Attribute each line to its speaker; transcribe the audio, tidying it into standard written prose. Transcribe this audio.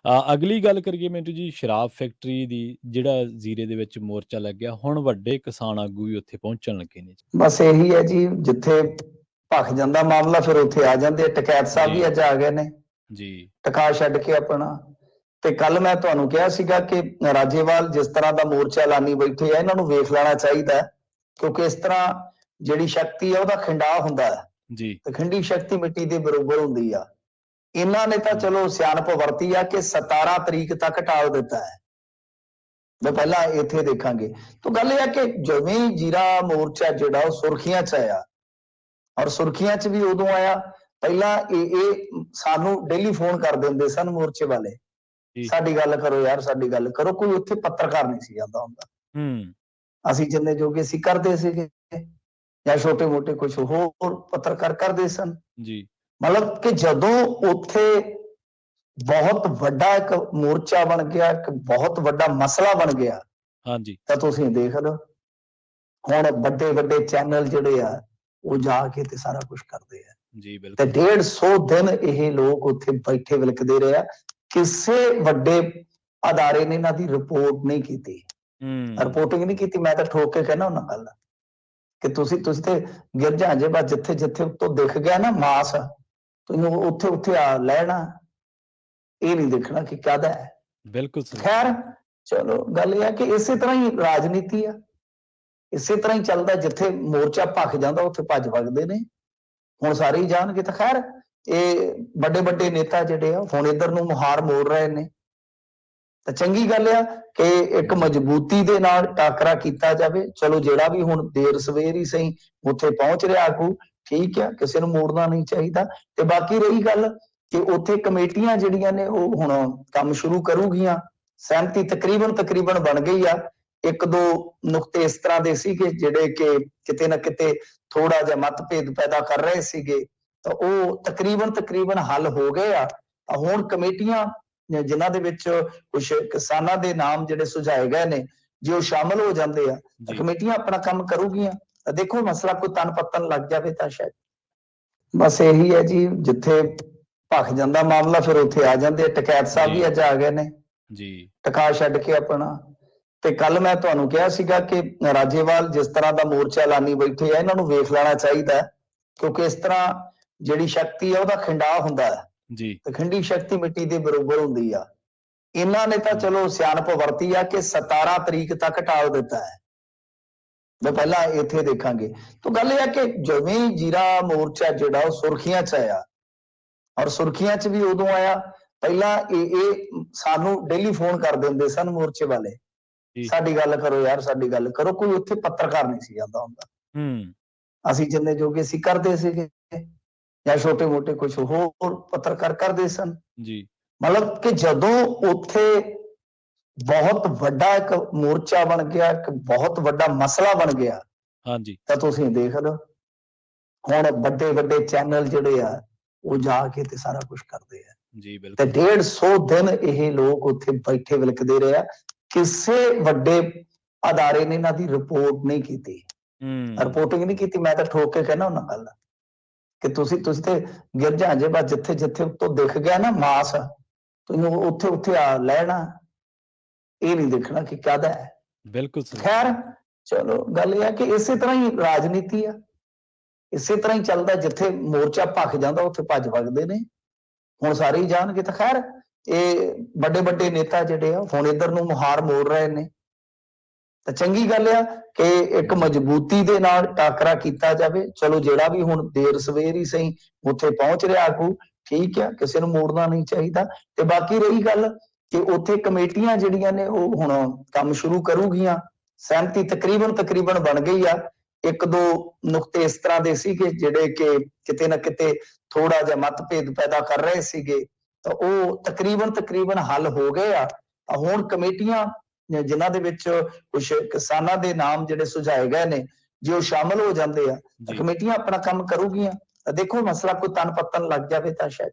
Speaker 1: ਅਗਲੀ ਗੱਲ ਕਰੀਏ ਮਿੰਟੂ ਜੀ ਸ਼ਰਾਬ ਫੈਕਟਰੀ ਦੀ, ਜਿਹੜਾ ਜ਼ੀਰੇ ਦੇ ਵਿੱਚ ਮੋਰਚਾ ਲੱਗਿਆ, ਹੁਣ ਵੱਡੇ ਕਿਸਾਨ ਆਗੂ ਵੀ ਉੱਥੇ ਪਹੁੰਚਣ ਲੱਗੇ ਨੇ ਜੀ।
Speaker 2: ਬਸ ਇਹੀ ਹੈ ਜੀ, ਜਿੱਥੇ ਭਖ ਜਾਂਦਾ ਮਾਮਲਾ ਫਿਰ ਉੱਥੇ ਆ ਜਾਂਦੇ। ਟਕੈਤ ਸਾਹਿਬ ਵੀ
Speaker 1: ਜੀ
Speaker 2: ਅੱਜ ਆ ਗਏ ਨੇ
Speaker 1: ਜੀ
Speaker 2: ਟਕਾ ਛੱਡ ਕੇ ਆਪਣਾ। ਤੇ ਕੱਲ ਮੈਂ ਤੁਹਾਨੂੰ ਕਿਹਾ ਸੀਗਾ ਕਿ ਰਾਜੇਵਾਲ ਜਿਸ ਤਰ੍ਹਾਂ ਦਾ ਮੋਰਚਾ ਐਲਾਨੀ ਬੈਠੇ ਆ, ਇਹਨਾਂ ਨੂੰ ਵੇਖ ਲੈਣਾ ਚਾਹੀਦਾ, ਕਿਉਂਕਿ ਇਸ ਤਰ੍ਹਾਂ ਜਿਹੜੀ ਸ਼ਕਤੀ ਹੈ ਉਹਦਾ ਖਿੰਡਾਅ ਹੁੰਦਾ ਹੈ
Speaker 1: ਜੀ
Speaker 2: ਤੇ ਖਿੰਡੀ ਸ਼ਕਤੀ ਮਿੱਟੀ ਦੇ ਬਰੋਬਰ ਹੁੰਦੀ ਆ। ਇਹਨਾਂ ਨੇ ਤਾਂ ਚਲੋ ਸਿਆਣਪ ਵਰਤੀ ਆ ਕਿ 17 ਤਰੀਕ ਤੱਕ ਟਾਲ ਦਿੱਤਾ ਹੈ, ਮੈਂ ਪਹਿਲਾਂ ਇੱਥੇ ਦੇਖਾਂਗੇ। ਤਾਂ ਗੱਲ ਇਹ ਹੈ ਕਿ ਜਿਵੇਂ ਜੀਰਾ ਮੋਰਚਾ ਜਿਹੜਾ ਉਹ ਸੁਰਖੀਆਂ 'ਚ ਆਇਆ, ਔਰ ਸੁਰਖੀਆਂ 'ਚ ਵੀ ਉਦੋਂ ਆਇਆ, ਪਹਿਲਾਂ ਇਹ ਸਾਨੂੰ ਡੇਲੀ ਫੋਨ ਕਰ ਦਿੰਦੇ ਸਨ ਮੋਰਚੇ ਵਾਲੇ, ਸਾਡੀ ਗੱਲ ਕਰੋ ਯਾਰ, ਸਾਡੀ ਗੱਲ ਕਰੋ। ਕੋਈ ਉੱਥੇ ਪੱਤਰਕਾਰ ਨਹੀਂ ਸੀ ਜਾਂਦਾ ਹੁੰਦਾ, ਅਸੀਂ ਜਿੰਨੇ ਜੋਗੇ ਸੀ ਕਰਦੇ ਸੀਗੇ, ਜਾਂ ਛੋਟੇ ਮੋਟੇ ਕੁਝ ਹੋਰ ਪੱਤਰਕਾਰ ਕਰਦੇ ਸਨ
Speaker 1: ਜੀ।
Speaker 2: ਮਤਲਬ ਕਿ ਜਦੋਂ ਉੱਥੇ ਬਹੁਤ ਵੱਡਾ ਇੱਕ ਮੋਰਚਾ ਬਣ ਗਿਆ, ਇੱਕ ਬਹੁਤ ਵੱਡਾ ਮਸਲਾ ਬਣ ਗਿਆ,
Speaker 1: ਹਾਂਜੀ,
Speaker 2: ਤਾਂ ਤੁਸੀਂ ਦੇਖ ਲਓ ਹੁਣ ਵੱਡੇ ਵੱਡੇ ਚੈਨਲ ਜਿਹੜੇ ਆ ਉਹ ਜਾ ਕੇ ਤੇ ਸਾਰਾ ਕੁਝ ਕਰਦੇ ਆ
Speaker 1: ਜੀ
Speaker 2: ਤੇ
Speaker 1: ਬਿਲਕੁਲ।
Speaker 2: 150 ਦਿਨ ਇਹ ਲੋਕ ਉੱਥੇ ਬੈਠੇ ਵਿਲਕਦੇ ਰਹੇ ਆ। ਕਿਸੇ ਵੱਡੇ ਅਦਾਰੇ ਨੇ ਇਹਨਾਂ ਦੀ ਰਿਪੋਰਟ ਨਹੀਂ ਕੀਤੀ, ਰਿਪੋਰਟਿੰਗ ਨਹੀਂ ਕੀਤੀ। ਮੈਂ ਤਾਂ ਠੋਕ ਕੇ ਕਹਿਣਾ ਉਹਨਾਂ ਗੱਲ ਕਿ ਤੁਸੀਂ ਤੇ ਗਿਰ ਜਾਂਦੇ ਬਸ, ਜਿੱਥੇ ਜਿੱਥੇ ਉੱਤੋਂ ਦਿਖ ਗਿਆ ਨਾ ਮਾਸ, ਤੁਸੀਂ ਉੱਥੇ ਉੱਥੇ ਆ ਲੈਣਾ, ਇਹ ਨਹੀਂ ਦੇਖਣਾ ਕਿ ਕਾਹਦਾ ਹੈ।
Speaker 1: ਬਿਲਕੁਲ
Speaker 2: ਖੈਰ ਚਲੋ ਗੱਲ ਇਹ ਹੈ ਕਿ ਇਸੇ ਤਰ੍ਹਾਂ ਹੀ ਰਾਜਨੀਤੀ ਆ, ਇਸੇ ਤਰ੍ਹਾਂ ਹੀ ਚੱਲਦਾ। ਜਿੱਥੇ ਮੋਰਚਾ ਭਖ ਜਾਂਦਾ ਉੱਥੇ ਭੱਜ ਵਗਦੇ ਨੇ, ਹੁਣ ਸਾਰੇ ਹੀ ਜਾਣਗੇ। ਤਾਂ ਖੈਰ ਇਹ ਵੱਡੇ ਵੱਡੇ ਨੇਤਾ ਜਿਹੜੇ ਆ ਹੁਣ ਇੱਧਰ ਨੂੰ ਮੁਹਾਰ ਮੋੜ ਰਹੇ ਨੇ, ਤਾਂ ਚੰਗੀ ਗੱਲ ਆ ਕਿ ਇੱਕ ਮਜ਼ਬੂਤੀ ਦੇ ਨਾਲ ਟਾਕਰਾ ਕੀਤਾ ਜਾਵੇ। ਚਲੋ ਜਿਹੜਾ ਵੀ ਹੁਣ ਦੇਰ ਸਵੇਰ ਹੀ ਸਹੀ ਉੱਥੇ ਪਹੁੰਚ ਰਿਹਾ ਆਗੂ, ਠੀਕ ਆ, ਕਿਸੇ ਨੂੰ ਮੋੜਨਾ ਨਹੀਂ ਚਾਹੀਦਾ। ਤੇ ਬਾਕੀ ਰਹੀ ਗੱਲ ਕਿ ਉੱਥੇ ਕਮੇਟੀਆਂ ਜਿਹੜੀਆਂ ਨੇ ਉਹ ਹੁਣ ਕੰਮ ਸ਼ੁਰੂ ਕਰੂਗੀਆਂ, ਸਹਿਮਤੀ ਤਕਰੀਬਨ ਬਣ ਗਈ ਆ। ਇੱਕ ਦੋ ਨੁਕਤੇ ਇਸ ਤਰ੍ਹਾਂ ਦੇ ਸੀਗੇ ਜਿਹੜੇ ਕਿ ਕਿਤੇ ਨਾ ਕਿਤੇ ਥੋੜਾ ਜਿਹਾ ਮਤਭੇਦ ਪੈਦਾ ਕਰ ਰਹੇ ਸੀਗੇ, ਤਾਂ ਉਹ ਤਕਰੀਬਨ ਹੱਲ ਹੋ ਗਏ ਆ। ਤਾਂ ਹੁਣ ਕਮੇਟੀਆਂ ਜਿਨ੍ਹਾਂ ਦੇ ਵਿੱਚ ਕੁਝ ਕਿਸਾਨਾਂ ਦੇ ਨਾਮ ਜਿਹੜੇ ਸੁਝਾਏ ਗਏ ਨੇ, ਜੇ ਉਹ ਸ਼ਾਮਲ ਹੋ ਜਾਂਦੇ ਆ ਤਾਂ ਕਮੇਟੀਆਂ ਆਪਣਾ ਕੰਮ ਕਰੂਗੀਆਂ। ਤਾਂ ਦੇਖੋ ਮਸਲਾ ਕੋਈ ਤਨ ਪੱਤਨ ਲੱਗ ਜਾਵੇ ਤਾਂ ਸ਼ਾਇਦ। ਬਸ ਇਹੀ ਹੈ ਜੀ, ਜਿੱਥੇ ਭਖ ਜਾਂਦਾ ਮਾਮਲਾ ਫਿਰ ਉੱਥੇ ਆ ਜਾਂਦੇ। ਟਕੈਤ ਸਾਹਿਬ ਵੀ ਅੱਜ ਆ ਗਏ ਨੇ
Speaker 1: ਜੀ
Speaker 2: ਟਕਾ ਛੱਡ ਕੇ ਆਪਣਾ। ਤੇ ਕੱਲ ਮੈਂ ਤੁਹਾਨੂੰ ਕਿਹਾ ਸੀਗਾ ਕਿ ਰਾਜੇਵਾਲ ਜਿਸ ਤਰ੍ਹਾਂ ਦਾ ਮੋਰਚਾ ਐਲਾਨੀ ਬੈਠੇ ਆ, ਇਹਨਾਂ ਨੂੰ ਵੇਖ ਲੈਣਾ ਚਾਹੀਦਾ, ਕਿਉਂਕਿ ਇਸ ਤਰ੍ਹਾਂ ਜਿਹੜੀ ਸ਼ਕਤੀ ਹੈ ਉਹਦਾ ਖਿੰਡਾਅ ਹੁੰਦਾ ਹੈ
Speaker 1: ਜੀ
Speaker 2: ਤੇ ਖਿੰਡੀ ਸ਼ਕਤੀ ਮਿੱਟੀ ਦੇ ਬਰੋਬਰ ਹੁੰਦੀ ਆ। ਇਹਨਾਂ ਨੇ ਤਾਂ ਚਲੋ ਸਿਆਣਪ ਵਰਤੀ ਆ ਕਿ 17 ਤਰੀਕ ਤੱਕ ਟਾਲ ਦਿੱਤਾ ਹੈ, ਮੈਂ ਪਹਿਲਾਂ ਇੱਥੇ ਦੇਖਾਂਗੇ। ਤਾਂ ਗੱਲ ਇਹ ਹੈ ਕਿ ਜਿਵੇਂ ਜੀਰਾ ਮੋਰਚਾ ਜਿਹੜਾ ਉਹ ਸੁਰਖੀਆਂ 'ਚ ਆਇਆ, ਔਰ ਸੁਰਖੀਆਂ 'ਚ ਵੀ ਉਦੋਂ ਆਇਆ, ਪਹਿਲਾਂ ਇਹ ਸਾਨੂੰ ਡੇਲੀ ਫੋਨ ਕਰ ਦਿੰਦੇ ਸਨ ਮੋਰਚੇ ਵਾਲੇ, ਸਾਡੀ ਗੱਲ ਕਰੋ ਯਾਰ, ਸਾਡੀ ਗੱਲ ਕਰੋ। ਕੋਈ ਉੱਥੇ ਪੱਤਰਕਾਰ ਨਹੀਂ ਸੀ ਜਾਂਦਾ ਹੁੰਦਾ, ਅਸੀਂ ਜਿੰਨੇ ਜੋਗੇ ਸੀ ਕਰਦੇ ਸੀਗੇ, ਜਾਂ ਛੋਟੇ ਮੋਟੇ ਕੁਝ ਹੋਰ ਪੱਤਰਕਾਰ ਕਰਦੇ ਸਨ ਜੀ। ਮਤਲਬ ਕਿ ਜਦੋਂ ਉੱਥੇ ਬਹੁਤ ਵੱਡਾ ਇੱਕ ਮੋਰਚਾ ਬਣ ਗਿਆ, ਇੱਕ ਬਹੁਤ ਵੱਡਾ ਮਸਲਾ ਬਣ ਗਿਆ, ਹਾਂਜੀ, ਤਾਂ ਤੁਸੀਂ ਦੇਖ ਲਓ ਹੁਣ ਵੱਡੇ ਵੱਡੇ ਚੈਨਲ ਜਿਹੜੇ ਆ ਉਹ ਜਾ ਕੇ ਤੇ ਸਾਰਾ ਕੁਝ ਕਰਦੇ ਆ ਜੀ। ਬਿਲਕੁਲ। ਤੇ 150 ਦਿਨ ਇਹ ਲੋਕ ਉੱਥੇ ਬੈਠੇ ਵਿਲਕਦੇ ਰਹੇ ਆ, ਕਿਸੇ ਵੱਡੇ ਅਦਾਰੇ ਨੇ ਇਹਨਾਂ ਦੀ ਰਿਪੋਰਟ ਨਹੀਂ ਕੀਤੀ, ਰਿਪੋਰਟਿੰਗ ਨਹੀਂ ਕੀਤੀ। ਮੈਂ ਤਾਂ ਠੋਕ ਕੇ ਕਹਿਣਾ ਉਹਨਾਂ ਗੱਲ ਕਿ ਤੁਸੀਂ ਤੇ ਗਿਰ ਜਾਂਦੇ ਬਸ, ਜਿੱਥੇ ਜਿੱਥੇ ਉੱਤੋਂ ਦਿਖ ਗਿਆ ਨਾ ਮਾਸ, ਤੁਸੀਂ ਉੱਥੇ ਉੱਥੇ ਆ ਲੈਣਾ, ਇਹ ਨਹੀਂ ਦੇਖਣਾ ਕਿ ਕਾਹਦਾ ਹੈ। ਬਿਲਕੁਲ। ਖੈਰ ਚਲੋ ਗੱਲ ਇਹ ਹੈ ਕਿ ਇਸੇ ਤਰ੍ਹਾਂ ਹੀ ਰਾਜਨੀਤੀ ਆ, ਇਸੇ ਤਰ੍ਹਾਂ ਹੀ ਚੱਲਦਾ। ਜਿੱਥੇ ਮੋਰਚਾ ਭਖ ਜਾਂਦਾ ਉੱਥੇ ਭੱਜ ਵਗਦੇ ਨੇ, ਹੁਣ ਸਾਰੇ ਹੀ ਜਾਣਗੇ। ਤਾਂ ਖੈਰ ਇਹ ਵੱਡੇ ਵੱਡੇ ਨੇਤਾ ਜਿਹੜੇ ਆ ਹੁਣ ਇੱਧਰ ਨੂੰ ਮੁਹਾਰ ਮੋੜ ਰਹੇ ਨੇ, ਤਾਂ ਚੰਗੀ ਗੱਲ ਆ ਕਿ ਇੱਕ ਮਜ਼ਬੂਤੀ ਦੇ ਨਾਲ ਟਾਕਰਾ ਕੀਤਾ ਜਾਵੇ। ਚਲੋ ਜਿਹੜਾ ਵੀ ਹੁਣ ਦੇਰ ਸਵੇਰ ਹੀ ਸਹੀ ਉੱਥੇ ਪਹੁੰਚ ਰਿਹਾ ਆਗੂ, ਠੀਕ ਆ, ਕਿਸੇ ਨੂੰ ਮੋੜਨਾ ਨਹੀਂ ਚਾਹੀਦਾ। ਤੇ ਬਾਕੀ ਰਹੀ ਗੱਲ ਕਿ ਉੱਥੇ ਕਮੇਟੀਆਂ ਜਿਹੜੀਆਂ ਨੇ ਉਹ ਹੁਣ ਕੰਮ ਸ਼ੁਰੂ ਕਰੂਗੀਆਂ, ਸਹਿਮਤੀ ਤਕਰੀਬਨ ਬਣ ਗਈ ਆ। ਇੱਕ ਦੋ ਨੁਕਤੇ ਇਸ ਤਰ੍ਹਾਂ ਦੇ ਸੀਗੇ ਜਿਹੜੇ ਕਿ ਕਿਤੇ ਨਾ ਕਿਤੇ ਥੋੜਾ ਜਿਹਾ ਮਤਭੇਦ ਪੈਦਾ ਕਰ ਰਹੇ ਸੀਗੇ, ਤਾਂ ਉਹ ਤਕਰੀਬਨ ਹੱਲ ਹੋ ਗਏ ਆ। ਤਾਂ ਹੁਣ ਕਮੇਟੀਆਂ ਜਿਨ੍ਹਾਂ ਦੇ ਵਿੱਚ ਕੁਝ ਕਿਸਾਨਾਂ ਦੇ ਨਾਮ ਜਿਹੜੇ ਸੁਝਾਏ ਗਏ ਨੇ, ਜੇ ਉਹ ਸ਼ਾਮਲ ਹੋ ਜਾਂਦੇ ਆ ਤਾਂ ਕਮੇਟੀਆਂ ਆਪਣਾ ਕੰਮ ਕਰੂਗੀਆਂ। ਤਾਂ ਦੇਖੋ ਮਸਲਾ ਕੋਈ ਤਨ ਪੱਤਨ ਲੱਗ ਜਾਵੇ ਤਾਂ ਸ਼ਾਇਦ।